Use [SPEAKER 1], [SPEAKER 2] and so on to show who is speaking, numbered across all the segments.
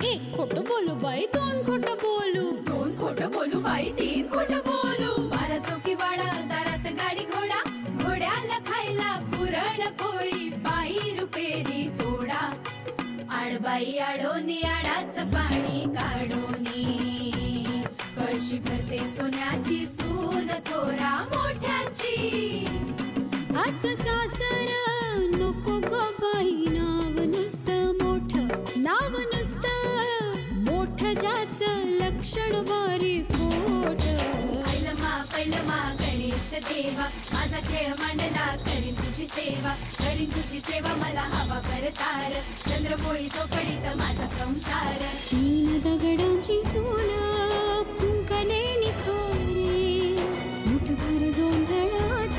[SPEAKER 1] एक खोटं बोलू बाई, दोन खोटं बोलू,
[SPEAKER 2] दोन खोटं बोलू बाई, तीन खोटं बोलू. 12 चौकी वाडा, दारात गाडी घोडा, घोड्याला खायला पुरण पोळी, बाई रुपेरी थोडा. आडबाई आडोनी आडाचं पाणी काढोनी, कळशी भरते सोन्याची सून थोरा मोठ्याची.
[SPEAKER 1] असं सासर नको ग बाई, नाव नुसतं मोठं, नाव नुसतं मोठं, ज्याचं लक्षण बारी खोट.
[SPEAKER 2] पैलमा गणेश देवा, माझा खेळ मांडला, करीन तुझी सेवा, करीन तुझी सेवा, मला हवा करतार, चंद्रपोळी चोपडीत माझा संसार.
[SPEAKER 1] 3 दगडांची चूल फुंकले निखारे, मुठभर जोंधळात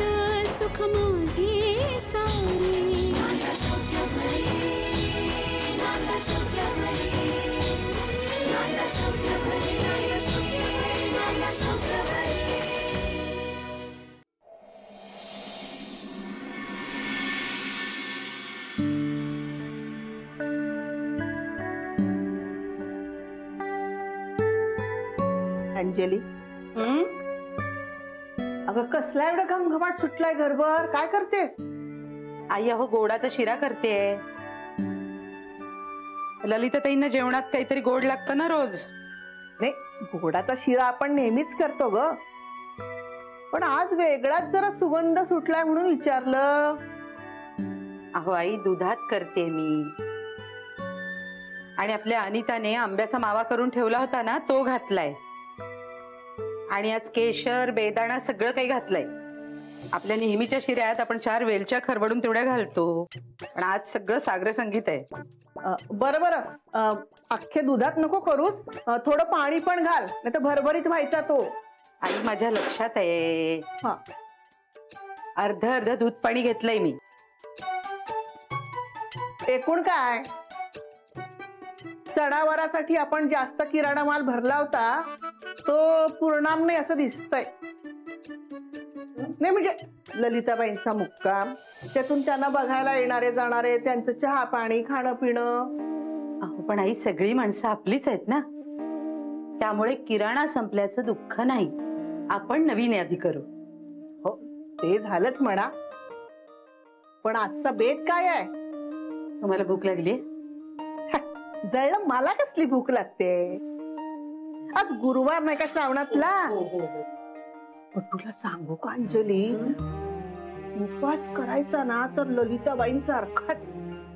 [SPEAKER 1] सुख माझे सारे.
[SPEAKER 2] नांदा सौख्य भरे, नांदा सौख्य भरे, नांदा सौख्य भरे, नांदा सौख्य भरे.
[SPEAKER 3] अंजली, अगं कसला एवढा घमघमाट सुटलाय घरभर, काय करतेस?
[SPEAKER 4] आई अहो गोडाचा शिरा करते. ललिताताईंना जेवणात काहीतरी गोड लागतं ना रोज.
[SPEAKER 3] नाही, गोडाचा शिरा आपण नेहमीच करतो ग, पण आज वेगळाच जरा सुगंध सुटलाय म्हणून विचारलं.
[SPEAKER 4] अहो आई दुधात करते मी, आणि आपल्या अनिताने आंब्याचा मावा करून ठेवला होता ना, तो घातलाय, आणि आज केशर बेदाणा सगळं काही घातलंय. आपल्या नेहमीच्या शिऱ्यात आपण 4 वेलच्या खरवडून तेवढ्या घालतो, पण आज सगळं सागर संगीत आहे.
[SPEAKER 3] बरं बरं, अख्खे दुधात नको करूस, थोडं पाणी पण घाल, नाही तर भरभरीत व्हायचा तो.
[SPEAKER 4] आई माझ्या लक्षात आहे. अर्ध अर्ध दूध पाणी घेतलंय मी.
[SPEAKER 3] एकूण काय, सणावारासाठी आपण जास्त किराणा माल भरला होता, तो पूर्णाम नाही असं दिसतंय. नाही म्हणजे ललिताबाईंचा मुक्काम, त्यातून त्यांना बघायला येणारे जाणारे, त्यांचं चहा पाणी खाणं पिणं.
[SPEAKER 4] अहो पण आई सगळी माणसं आपलीच आहेत ना, त्यामुळे किराणा संपल्याचं दुःख नाही. आपण नवीन यादी करू.
[SPEAKER 3] हो ते झालंच म्हणा, पण आजचा बेत काय आहे?
[SPEAKER 4] तुम्हाला भूक लागली?
[SPEAKER 3] जळलं, मला कसली भूक लागते? आज गुरुवार नाही का श्रावणातला? पण तुला सांगू का अंजली, उपवास करायचा ना तर ललिताबाईंसारखाच.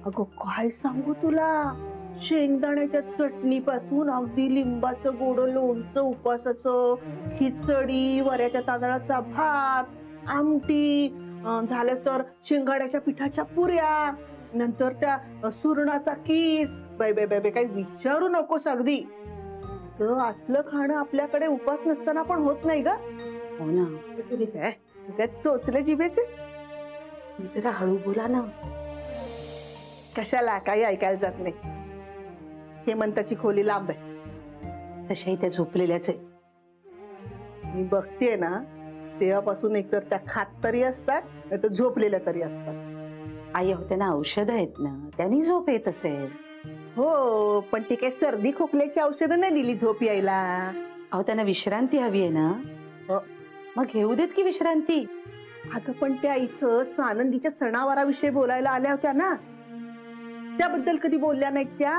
[SPEAKER 3] अगं काय सांगू तुला, शेंगदाण्याच्या चटणीपासून अगदी लिंबाचं गोड लोणचं उपवासाचं, खिचडी, वऱ्याच्या तांदळाचा भात, आमटी, झालं तर शिंगाड्याच्या पिठाच्या पुऱ्या, नंतर त्या सुरणाचा किस. बाय बाय बाय, काही विचारू नकोस. अगदी असलं खाणं आपल्याकडे उपास नसताना पण होत नाही ग.
[SPEAKER 4] हो ना,
[SPEAKER 3] चोचले जिभेचे.
[SPEAKER 4] जरा हळू बोला ना.
[SPEAKER 3] कशाला, काही ऐकायला जात नाही. हेमंताची खोली लांब आहे.
[SPEAKER 4] तशाही त्या झोपलेल्याच आहे.
[SPEAKER 3] मी बघतेय ना, तेव्हापासून एकतर त्या खात तरी असतात, नाही तर झोपलेल्या तरी असतात.
[SPEAKER 4] आई अहो त्यांना औषध आहेत ना, त्यांनी झोप येत असेल.
[SPEAKER 3] हो, पण ती काही सर्दी खोकल्याची औषधं नाही दिली झोप यायला.
[SPEAKER 4] अहो त्यांना विश्रांती हवी आहे ना. मग घेऊ देत की विश्रांती.
[SPEAKER 3] अगं पण त्या इथं स्वानंदीच्या सणावाराविषयी बोलायला आल्या होत्या ना, त्याबद्दल कधी बोलल्या नाहीत त्या?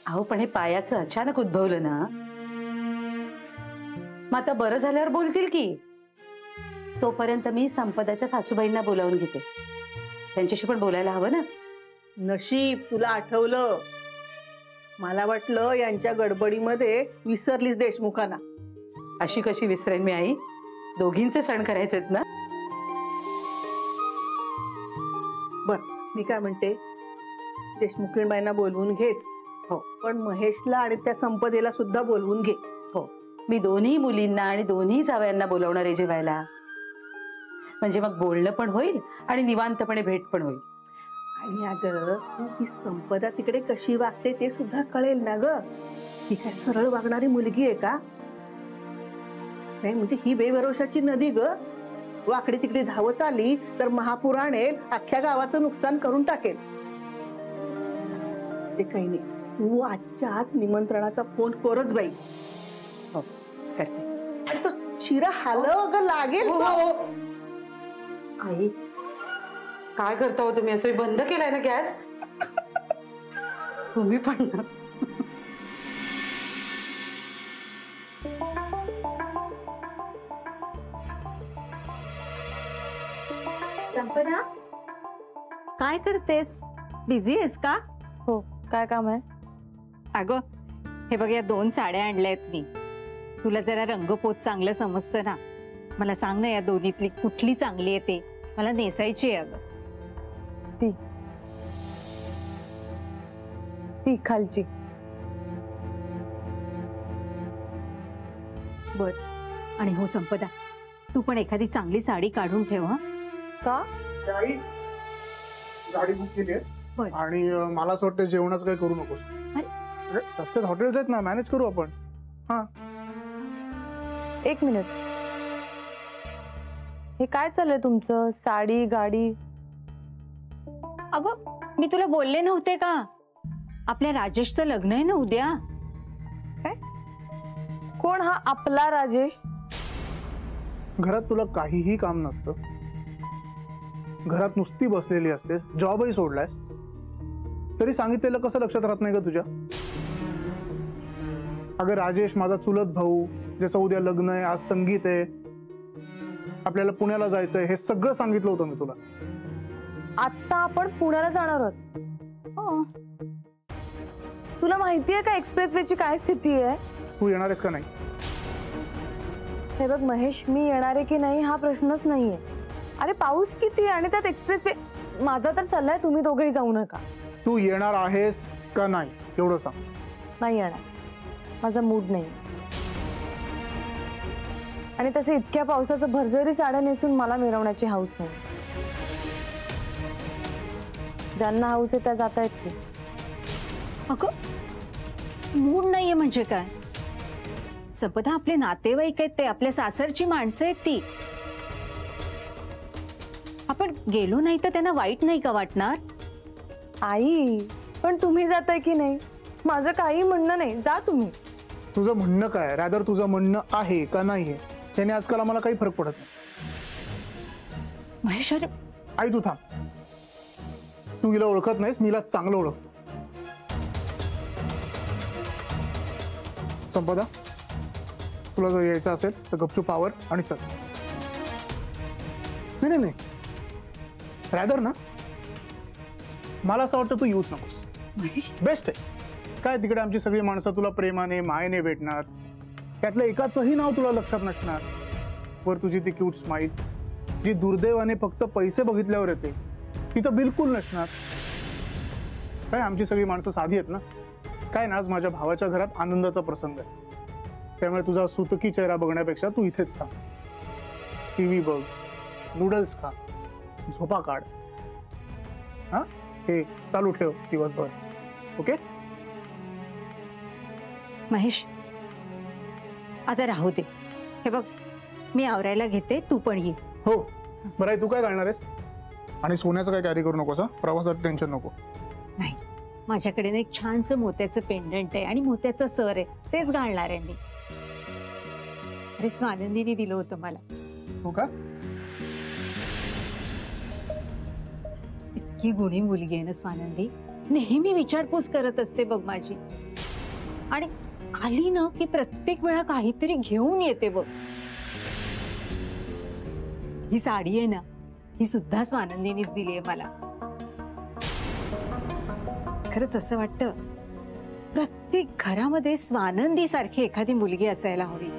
[SPEAKER 4] अहो पण हे पायाचं अचानक उद्भवलं ना, मग आता बरं झाल्यावर बोलतील की. तोपर्यंत मी संपदाच्या सासूबाईंना बोलावून घेते, त्यांच्याशी पण बोलायला हवं ना.
[SPEAKER 3] नशीब तुला आठवलं. मला वाटलं यांच्या गडबडीमध्ये विसरलीस देशमुखांना.
[SPEAKER 4] अशी कशी विसरेन मी आई, दोघींचे सण करायचेत ना.
[SPEAKER 3] बर, मी काय म्हणते, देशमुखींबाईंना बोलवून घेत. हो, पण महेशला आणि त्या संपदेला सुद्धा बोलवून घे.
[SPEAKER 4] हो, मी दोन्ही मुलींना आणि दोन्ही जावयांना बोलावणार आहे जेवायला. म्हणजे मग बोलणं पण होईल आणि निवांतपणे भेट पण होईल.
[SPEAKER 3] आणि अगं ही संपदा तिकडे कशी वागते ते सुद्धा कळेल ना ग. ही काय सरळ वागणारी मुलगी आहे का? नाही म्हणजे ही बेभरोशाची नदी ग. वाकडी तिकडे धावत आली तर महापूर आणेल, अख्ख्या गावाचं नुकसान करून टाकेल. ते काही नाही, तू आजच्या आज निमंत्रणाचा फोन करच बाई.
[SPEAKER 4] हो करते.
[SPEAKER 3] आणि तो शिरा हलव लागेल.
[SPEAKER 4] आई काय करता हो तुम्ही? असं बंद केलाय ना गॅस? तुम्ही पण ना.
[SPEAKER 5] संपदा काय करतेस? बिझी आहेस का?
[SPEAKER 6] हो, काय काम आहे?
[SPEAKER 5] अगं हे बघ, या 2 साड्या आणल्यात मी. तुला जरा रंगपोत चांगलं समजतं ना, मला सांग ना या दोन्हीतली कुठली चांगली आहे ते मला नेसायची आहे. अगं
[SPEAKER 6] ती खालची.
[SPEAKER 5] बर. आणि हो संपदा, तू पण एखादी चांगली साडी काढून ठेव. हा
[SPEAKER 6] का?
[SPEAKER 7] गाडी बुक केली
[SPEAKER 5] बर.
[SPEAKER 7] आहे आणि मला असं वाटतं जेवणाचं काही करू नकोस.
[SPEAKER 5] अरे.
[SPEAKER 7] रस्त्यात हॉटेल्स आहेत ना, मॅनेज करू आपण. हा,
[SPEAKER 6] 1 मिनिट. हे काय चाललंय तुमचं? साडी गाडी?
[SPEAKER 5] अगं मी तुला बोलले नव्हते का, आपल्या राजेशचं लग्न आहे ना उद्या.
[SPEAKER 6] काय? कोण हा आपला राजेश?
[SPEAKER 7] घरात तुला काहीही काम नसतं, घरात नुसती बसलेली असतेस, जॉबही सोडलायस, तरी सांगितलेलं कसं लक्षात राहत नाही का तुझ्या? अगं राजेश माझा चुलत भाऊ, ज्याचं उद्या लग्न आहे, आज संगीत आहे, आपल्याला पुण्याला जायचंय, हे सगळं सांगितलं होतं मी तुला.
[SPEAKER 6] आता आपण पुण्याला जाणार आहोत.
[SPEAKER 5] हो.
[SPEAKER 6] तुला माहितीये का एक्सप्रेसवेची काय स्थिती आहे?
[SPEAKER 7] तू येणार आहेस का नाही?
[SPEAKER 6] हे बघ महेश, मी येणार आहे की नाही हा प्रश्नच नाहीये. अरे पाऊस किती आहे आणि त्यात एक्सप्रेसवे. माझा तर सल्ला आहे तुम्ही दोघेही जाऊ नका.
[SPEAKER 7] तू येणार आहेस का नाही एवढं सांग.
[SPEAKER 6] नाही येणार, माझा मूड नाही. आणि तसे इतक्या पावसाचं भरजरी साड्या नेसून मला मिरवण्याची हौस नाही. ज्यांना हौस आहे त्या जात आहेत की.
[SPEAKER 5] अगं मूड नाहीये म्हणजे काय? संपदा आपले नातेवाईक आहेत, ते आपल्या सासरची माणसं आहेत ती. आपण गेलो नाही तर त्यांना वाईट नाही का वाटणार?
[SPEAKER 6] आई पण तुम्ही जाताय की नाही? माझं काही म्हणणं नाही, जा तुम्ही.
[SPEAKER 7] तुझं म्हणणं काय? रॅदर तुझं म्हणणं आहे का नाही आहे त्याने आजकाल आम्हाला काही फरक पडत नाही.
[SPEAKER 5] महेश, अरे
[SPEAKER 7] आई तू थांब. तू हिला ओळखत नाहीस, मी हिला चांगलं ओळखतो. संपदा, तुला जर यायचं असेल तर गपचूप आवर आणि चल. नाही नाही, रॅदर ना मला असं वाटतं तू येऊच नकोस.
[SPEAKER 5] महेश,
[SPEAKER 7] बेस्ट आहे. काय तिकडे आमची सगळी माणसं तुला प्रेमाने मायेने भेटणार, त्यातलं एकाचंही नाव तुला लक्षात नसणार. वर तुझी ती क्यूट स्माईल जी दुर्दैवाने फक्त पैसे बघितल्यावर येते, ती तर बिलकुल नसणार. काय आमची सगळी माणसं साधी आहेत ना. काय ना, आज माझ्या भावाच्या घरात आनंदाचा प्रसंग आहे, त्यामुळे तुझा सुतकी चेहरा बघण्यापेक्षा तू इथेच थांब. टीव्ही बघ, नूडल्स खा, झोपा काढ. हा, हे चालू ठेव दिवसभर. ओके
[SPEAKER 5] महेश, आता राहू दे. हे बघ, मी आवरायला घेते, तू पण ये.
[SPEAKER 7] हो. बरं आहे, तू काय घालणार आहेस? आणि सोन्याचं काय कॅरी करू नकोस. प्रवासात टेन्शन नको.
[SPEAKER 5] नाही, माझ्याकडे ना एक छानसं मोत्याचं पेंडंट आहे आणि मोत्याचं सर आहे, तेच घालणार आहे मी. अरे स्वानंदीने दिलं होतं मला.
[SPEAKER 7] हो का?
[SPEAKER 5] इतकी गुणी मुलगी आहे ना स्वानंदी, नेहमी विचारपूस करत असते बघ माझी. आणि आली ना की प्रत्येक वेळा काहीतरी घेऊन येते बघ. ही साडी आहे ना, ही सुद्धा स्वानंदीनेच दिली आहे मला. खरंच असं वाटतं प्रत्येक घरामध्ये स्वानंदी सारखी एखादी मुलगी असायला हवी.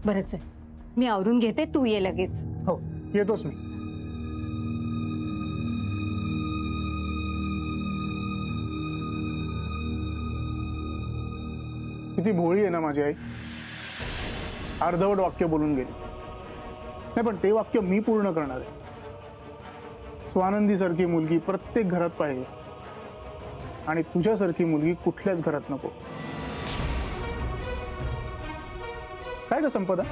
[SPEAKER 5] बरंच आहे, मी आवरून घेते, तू ये लगेच.
[SPEAKER 7] हो, येतोच मी. किती भोळी आहे ना माझी आई. अर्धवट वाक्य बोलून गेली. नाही, पण ते वाक्य मी पूर्ण करणार आहे. स्वानंदी सारखी मुलगी प्रत्येक घरात पाहिजे आणि तुझ्यासारखी मुलगी कुठल्याच घरात नको. काय ग संपदा,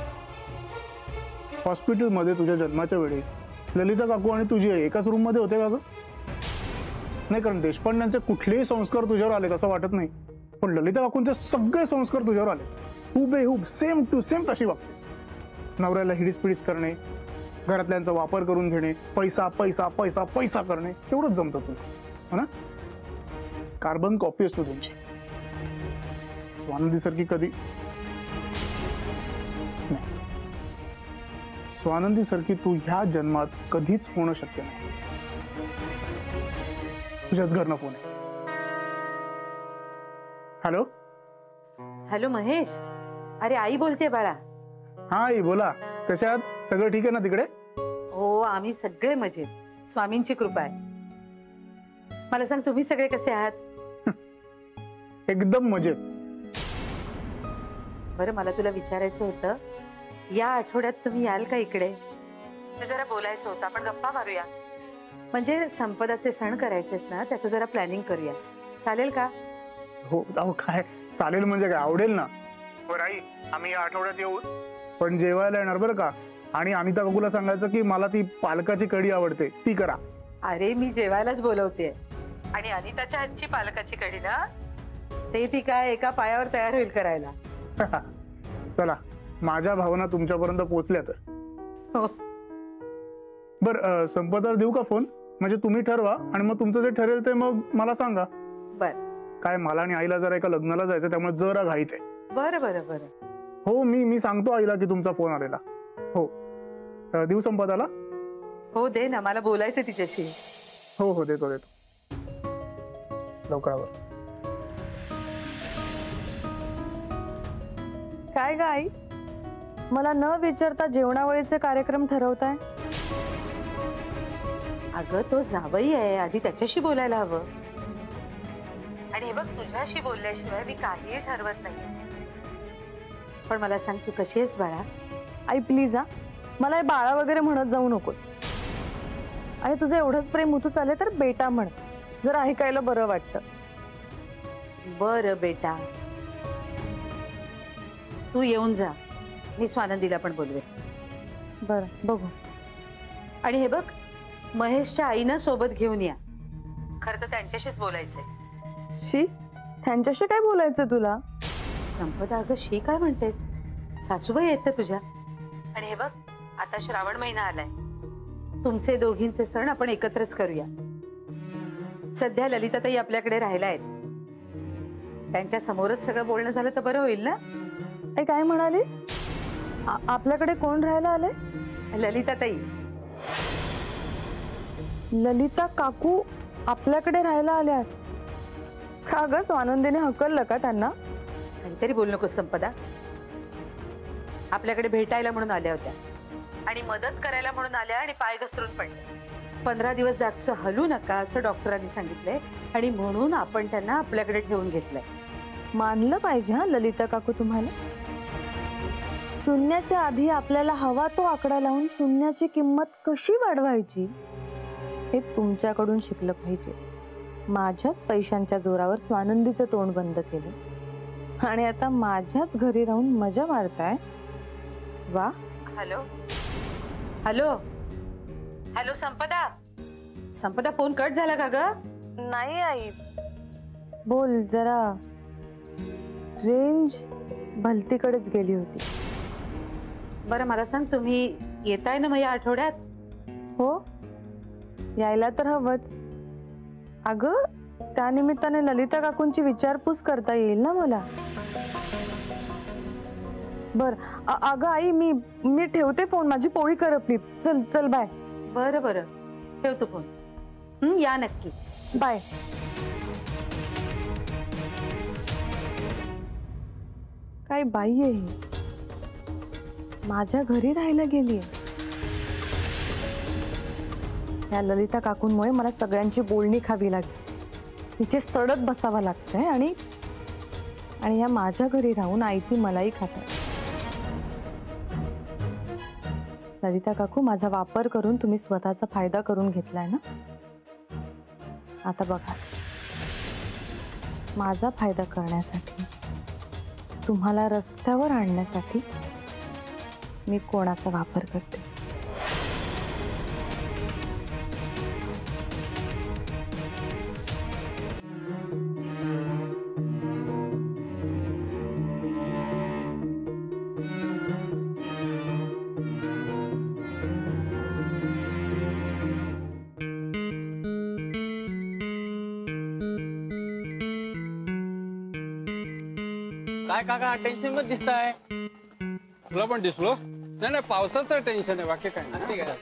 [SPEAKER 7] हॉस्पिटलमध्ये तुझ्या जन्माच्या वेळेस ललिता काकू आणि तुझी आई एकाच रूम मध्ये होते का ग? नाही, कारण देशपांड्यांचे कुठलेही संस्कार तुझ्यावर आले असं वाटत नाही, पण ललिता काकूंचे सगळे संस्कार तुझ्यावर आले. हुबेहूब सेम टू सेम तशी वागते. नवऱ्याला हिडीस करणे, घरातल्यांचा वापर करून घेणे, पैसा पैसा पैसा पैसा करणे, तेवढंच जमतं तुला, हो ना? कार्बन कॉपी असतो तुमची. स्वानंदी सारखी कधी नाही. स्वानंदी सारखी तू ह्या जन्मात कधीच होणं शक्य नाही. तुझ्याच घरनं फोन आहे. हॅलो
[SPEAKER 4] हॅलो महेश, अरे आई बोलते बाळा.
[SPEAKER 7] हा आई बोला, कशा आहात? सगळं ठीक आहे ना तिकडे?
[SPEAKER 4] हो, आम्ही सगळे मजेत, स्वामींची कृपा आहे. मला सांग, तुम्ही सगळे कसे आहात?
[SPEAKER 7] एकदम मजेत.
[SPEAKER 4] बरं, मला तुला विचारायचं होतं, या आठवड्यात तुम्ही याल का इकडे? ते जरा बोलायचं होतं, आपण गप्पा मारूया. म्हणजे संपदाचे सण करायचे आहेत ना, त्याचं जरा प्लॅनिंग करूया, चालेल का?
[SPEAKER 7] हो, अहो काय चालेल म्हणजे काय, आवडेल ना. बरं आई, आम्ही या आठवड्यात येऊ, पण जेवायला येणार बरं का. आणि अनिता काकूला सांगायचं की मला ती पालकाची कढी आवडते, ती करा.
[SPEAKER 4] अरे मी जेवायलाच बोलवते. आणि अनिताच्या हातची पालकाची कढी ना, ते ती काय एका पायावर तयार होईल करायला.
[SPEAKER 7] चला, माझ्या भावना तुमच्यापर्यंत पोहोचल्या तर.
[SPEAKER 4] हो.
[SPEAKER 7] बर, संपदाला देऊ का फोन? म्हणजे तुम्ही ठरवा आणि मग तुमचं जे ठरेल ते मग मला सांगा.
[SPEAKER 4] बर.
[SPEAKER 7] काय, मला आणि आईला जरा एका लग्नाला जायचं, त्यामुळे जरा घाईत आहे.
[SPEAKER 4] बरं बरं बरं.
[SPEAKER 7] हो, मी सांगतो आईला की तुमचा फोन आलेला. हो, देऊ संपदाला?
[SPEAKER 4] हो दे ना, मला बोलायचं तिच्याशी.
[SPEAKER 7] हो हो, देतो लवकरावर.
[SPEAKER 6] काय ग आई, मला न विचारता जेवणावळीचे कार्यक्रम ठरवताय?
[SPEAKER 4] अगं, तो जावई आहे, आधी त्याच्याशी बोलायला हवं. आणि हे बघ, तुझ्याशी बोलल्याशिवाय मी काहीही ठरवत नाही. पण मला सांग, तू कशी आहेस बाळा?
[SPEAKER 6] आई प्लीज हा, मला हे बाळा वगैरे म्हणत जाऊ नको. आणि तुझं एवढंच प्रेम उतू चाले तर बेटा म्हण, जरा ऐकायला बरं वाटतं.
[SPEAKER 4] बरं बेटा, तू येऊन जा, मी स्वानंदीला पण बोलवे.
[SPEAKER 6] बरं, बघू.
[SPEAKER 4] आणि हे बघ, महेशच्या आईना सोबत घेऊन या, खरं तर त्यांच्याशीच बोलायचंय.
[SPEAKER 6] शी, त्यांच्याशी काय बोलायचं तुला?
[SPEAKER 4] संपदा, अगं शी काय म्हणतेस? सासूबाई आहेत ना तुझ्या. आणि हे बघ, आता श्रावण महिना आलाय, तुमचे दोघींचे सण आपण एकत्रच करूया. सध्या ललिताताई आपल्याकडे राहायला आहेत, त्यांच्या समोरच सगळं बोलणं झालं तर बरं होईल ना.
[SPEAKER 6] आई काय म्हणालीस? आपल्याकडे कोण राहायला आले?
[SPEAKER 4] ललिताताई.
[SPEAKER 6] ललिता काकू आपल्याकडे राहायला आल्यात का ग? स्वानंदीने हकललं का त्यांना?
[SPEAKER 4] काहीतरी बोलू नकोस संपदा. आपल्याकडे भेटायला म्हणून आल्या होत्या आणि मदत करायला म्हणून आल्या आणि पाय घसरून पडल्या. 15 दिवस जागचं हलू नका असं डॉक्टरांनी सांगितलंय आणि म्हणून आपण त्यांना आपल्याकडे ठेवून घेतलंय.
[SPEAKER 6] मानलं पाहिजे हा ललिता काकू तुम्हाला. शून्याच्या आधी आपल्याला हवा तो आकडा लावून शून्याची किंमत कशी वाढवायची हे तुमच्याकडून शिकलं पाहिजे. माझ्याच पैशांच्या जोरावर स्वानंदीचं तोंड बंद केलं आणि आता माझ्याच घरी राहून मजा मारताय. वा.
[SPEAKER 4] हॅलो हॅलो हॅलो संपदा. संपदा, फोन कट झाला का ग?
[SPEAKER 6] नाही आई, बोल. जरा रेंज भलतीकडेच गेली होती.
[SPEAKER 4] बरं, मला सांग, तुम्ही येताय ना मग या आठवड्यात?
[SPEAKER 6] हो, यायला तर हवंच. अगं, त्यानिमित्ताने ललिता काकूंची विचारपूस करता येईल ना मला. बर, अगं आई, मी ठेवते फोन, माझी पोळी करपली. चल चल, बाय.
[SPEAKER 4] बरं बरं, ठेवतो फोन. या नक्की,
[SPEAKER 6] बाय. काय बाई आहे ही, माझ्या घरी राहायला गेलीये. या ललिता काकूंमुळे मला सगळ्यांची बोलणी खावी लागली. इथे सडत बसावं लागतंय आणि या माझ्या घरी राहून आयती मलाही खातात. ललिता काकू, माझा वापर करून तुम्ही स्वतःचा फायदा करून घेतलाय ना. आता बघा, माझा फायदा करण्यासाठी, तुम्हाला रस्त्यावर आणण्यासाठी मी कोणाचा वापर करते.
[SPEAKER 8] काय काका टेन्शन मध्ये दिसताय?
[SPEAKER 9] तुला पण दिसलो? नाही नाही, पावसाचं टेन्शन आहे, बाकी काय नाही.
[SPEAKER 8] ठीक आहे.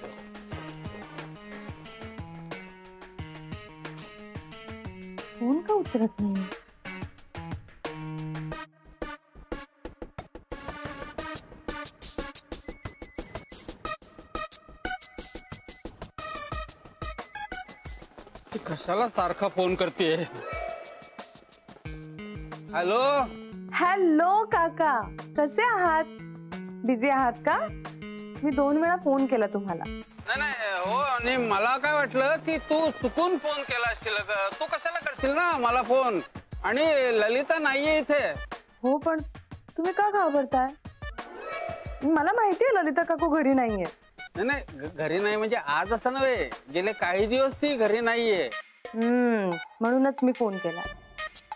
[SPEAKER 6] फोन का उचलत नाही?
[SPEAKER 9] ती कशाला सारखा फोन करते? हॅलो,
[SPEAKER 6] हॅलो काका, कसे आहात? बिझी आहात का? मी 2 वेळा फोन केला तुम्हाला.
[SPEAKER 9] नाही नाही हो, आणि मला काय वाटलं की तू चुकून फोन केला असशील. तू कशाला करशील ना मला फोन? आणि ललिता नाहीये इथे.
[SPEAKER 6] हो, पण तुम्ही का घाबरताय? मला माहितीये ललिता काकू घरी नाहीये.
[SPEAKER 9] नाही नाही, घरी नाही म्हणजे आज असं नव्हे, गेले काही दिवस ती घरी नाहीये.
[SPEAKER 6] म्हणूनच मी फोन केला.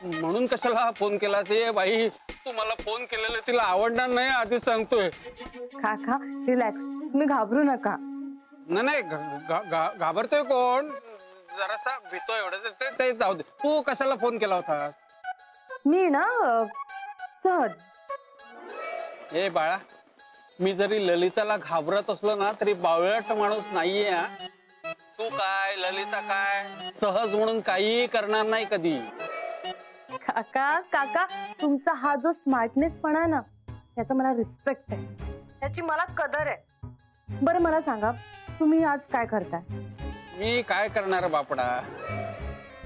[SPEAKER 9] म्हणून कशाला फोन केलास? ए बाई, तू मला फोन केलेलं तिला आवडणार नाही, आधीच सांगतोय.
[SPEAKER 6] काका रिलॅक्स, तुम्ही घाबरू नका.
[SPEAKER 9] नाही नाही, घाबरतोय कोण? जरासा भीतोय एवढं, ते जाऊ दे. तू कशाला फोन केला होतास?
[SPEAKER 6] मी ना सहज.
[SPEAKER 9] ए बाळा, मी जरी ललिताला घाबरत असलो ना तरी बावळट माणूस नाहीये. हा, तू काय ललिता काय सहज म्हणून काही करणार नाही कधी.
[SPEAKER 6] काका काका, तुमचा हा जो स्मार्टनेस पण आहे ना, त्याचा मला रिस्पेक्ट आहे, त्याची मला कदर आहे. बरं मला सांगा, तुम्ही आज काय करताय?
[SPEAKER 9] मी काय करणार बापडा,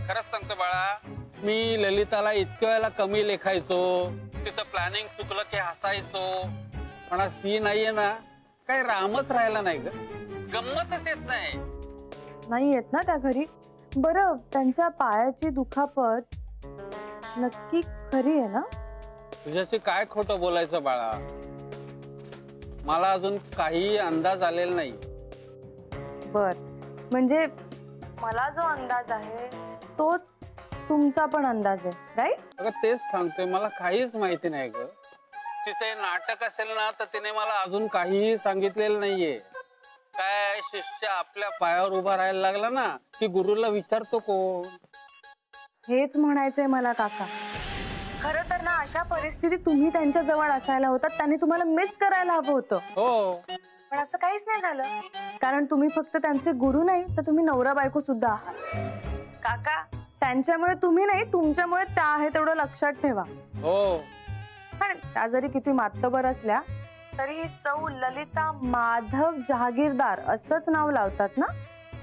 [SPEAKER 9] खरंच सांगतो बाळा, मी ललिताला इतक्या वेळेला कमी लेखायचो, तिचं प्लॅनिंग चुकलं की हसायचो, पण आज ती नाहीये ना, काय रामच राहिला नाही ग, गंमतच येत
[SPEAKER 6] नाही येत ना त्या घरी. बरं, त्यांच्या पायाची दुखापत नक्की खरी आहे ना?
[SPEAKER 9] तुझ्याशी काय खोटं बोलायचं बाळा, मला अजून काही अंदाज आलेला नाही.
[SPEAKER 6] बर, म्हणजे मला जो अंदाज आहे तोच तुमचा पण अंदाज आहे, राईट?
[SPEAKER 9] अगं तेच सांगतोय, मला काहीच माहिती नाही ग. तिचे नाटक असेल ना तर तिने मला अजून काहीही सांगितलेलं नाहीये. काय शिष्य आपल्या पायावर उभा राहायला लागला ना की गुरुला विचारतो कोण?
[SPEAKER 6] हेच म्हणायचंय मला काका. खरं तर ना अशा परिस्थितीत तुम्ही त्यांच्या जवळ असायला होता, त्यांनी तुम्हाला मिस करायला हवं होतं.
[SPEAKER 9] हो,
[SPEAKER 6] पण असं काहीच नाही झालं, कारण तुम्ही फक्त त्यांचे गुरु नाही तर तुम्ही नवरा बायको सुद्धा आहात. काका, त्यांच्यामुळे तुम्ही नाही, तुमच्यामुळे त्या आहे तेवढं लक्षात ठेवा.
[SPEAKER 9] हो,
[SPEAKER 6] पण त्या जरी किती मातबर असल्या तरी सौ ललिता माधव जहागीरदार असंच नाव लावतात ना?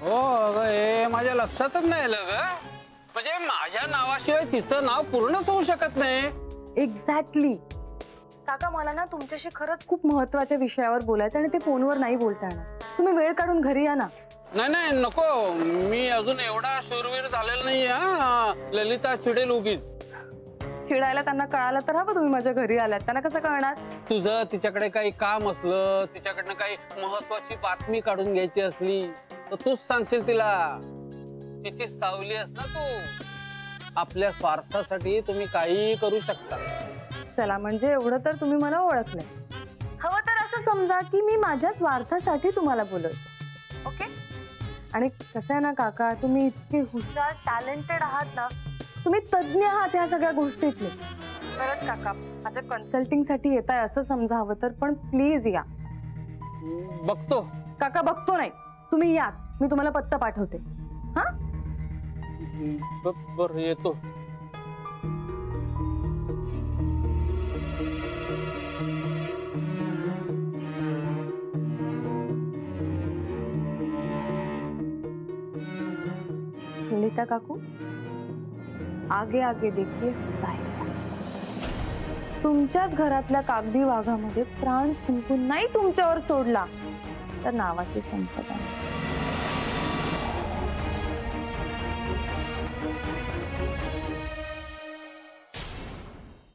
[SPEAKER 9] हो, अगं हे माझ्या लक्षातच नाही आलं ग. म्हणजे माझ्या नावाशिवाय तिचं नाव पूर्णच होऊ शकत नाही.
[SPEAKER 6] एक्झॅक्टली. काका, मला ना तुमच्याशी खरंच खूप महत्वाच्या विषयावर बोलायचं, आणि ते फोनवर नाही बोलता येणार. तुम्ही वेळ काढून घरी या ना.
[SPEAKER 9] नाही नाही नको, मी अजून एवढा शूरवीर झालेला नाही. हा, ललिता चिडेल उगीच.
[SPEAKER 6] चिडायला त्यांना कळालं तर हवं तुम्ही माझ्या घरी आलात, त्यांना कसं कळणार?
[SPEAKER 9] तुझं तिच्याकडे काही काम असलं, तिच्याकडनं काही महत्वाची बातमी काढून घ्यायची असली तर तूच सांगशील तिला. तिची सावली अस ना तू. आपल्या स्वार्थासाठी तुम्ही काही करू शकता.
[SPEAKER 6] चला, म्हणजे एवढं तर तुम्ही मला ओळखलंय. हवं तर असं समजा की मी माझ्या स्वार्थासाठी तुम्हाला बोलवतो, ओके? आणि कसं आहे ना काका, तुम्ही इतके हुशार टॅलेंटेड आहात ना, तुम्ही तज्ञ आहात या सगळ्या गोष्टीतले. खरंच काका, माझ्या कन्सल्टिंग साठी येत आहे असं समजा. हवं तर पण प्लीज या.
[SPEAKER 9] बघतो.
[SPEAKER 6] काका, बघतो नाही, तुम्ही या. मी तुम्हाला पत्ता पाठवते. हा,
[SPEAKER 9] बरं येतो.
[SPEAKER 6] ललिता काकू, आगे आगे देखिए होता है. तुमच्याच घरातल्या कागदी वाघामध्ये प्राण फुंकून नाही तुमच्यावर सोडला तर नावाची संपदा.